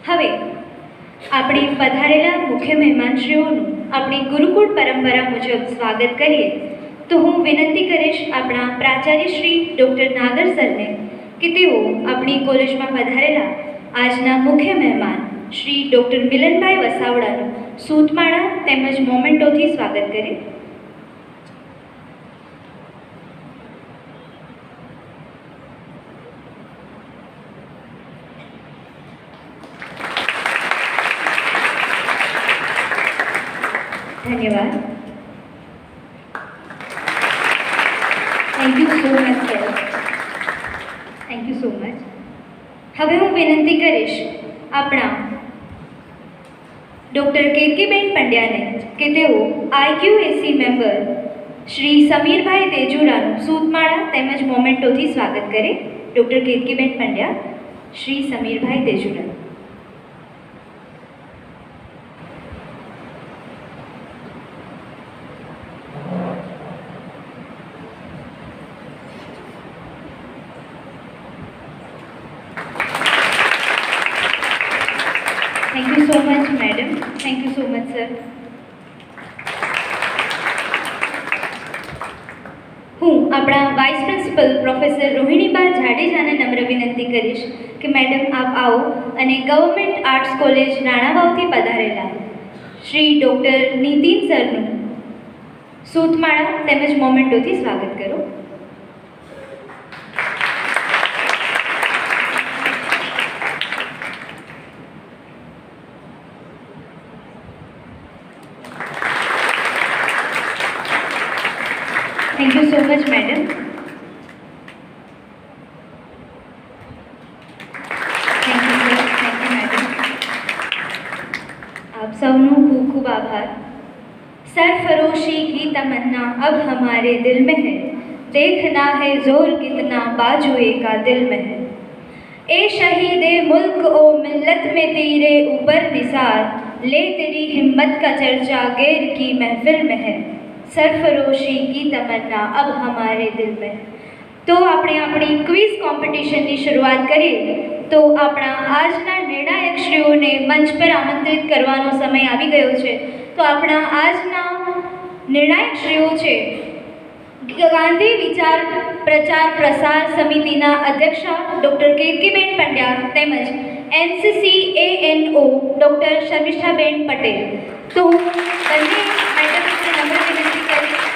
હવે આપણે પધારેલા મુખ્ય મહેમાનશ્રીઓનું આપણી ગુરુકુળ પરંપરા મુજબ સ્વાગત કરીએ તો હું વિનંતી કરીશ આપણા પ્રાચાર્ય શ્રી ડૉક્ટર નાગર સરને કે તેઓ આપણી કોલેજમાં પધારેલા આજના મુખ્ય મહેમાન શ્રી ડૉક્ટર મિલનભાઈ વસાવડાનું સૂતમાળા તેમજ મોમેન્ટોથી સ્વાગત કરે. ધન્યવાદ. Thank you so much sir. Thank you so much. હવે હું વિનંતી કરીશ આપણા ડૉક્ટર કેતકીબેન પંડ્યાને કે તેઓ IQAC મેમ્બર શ્રી સમીરભાઈ તેજુરાનું સૂતમાળા તેમજ મોમેન્ટોથી સ્વાગત કરે. Doctor Ketkiben Pandya, Shri Samirbhai Tejura. Thank you so much, madam. Thank you so much, sir. હું આપણા વાઇસ પ્રિન્સિપલ પ્રોફેસર રોહિણીબા જાડેજાને નમ્ર વિનંતી કરીશ કે મેડમ આપ આવો અને ગવર્મેન્ટ આર્ટ્સ કોલેજ રાણાવાવથી પધારેલા શ્રી ડૉક્ટર નીતિન સરનું સૂતમાળા તેમજ મોમેન્ટોથી સ્વાગત કરો. Thank you so much, madam. Thank you, sir. Thank you, madam. आप सबनो खूब खूब आभार. सरफरोशी की तमन्ना अब हमारे दिल में है, देखना है जोर कितना बाजुए का दिल में है. ए शहीदे मुल्क ओ मिल्लत में तेरे ऊपर निसार, ले तेरी हिम्मत का चर्चा गैर की महफिल में है. સરફરોશી કી તમન્ના અબ હમારે દિલ મેં. તો આપણે આપણી ક્વિઝ કોમ્પિટિશનની શરૂઆત કરીએ તો આપણા આજના નિર્ણાયકશ્રીઓને મંચ પર આમંત્રિત કરવાનો સમય આવી ગયો છે. તો આપણા આજના નિર્ણાયકશ્રીઓ છે ગાંધી વિચાર પ્રચાર પ્રસાર સમિતિના અધ્યક્ષા ડૉક્ટર કેતકીબેન પંડ્યા તેમજ NCC ANO doctor Sharmishthaben Patel. તો બંને મેડમને નમ્ર વિનંતી કરીશ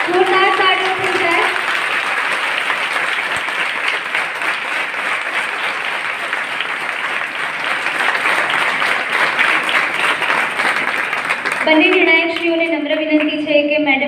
જોરદાર તાળીઓ થઈ જાય. બંને નિર્ણાયકશ્રીઓને નમ્ર વિનંતી છે કે મેડમ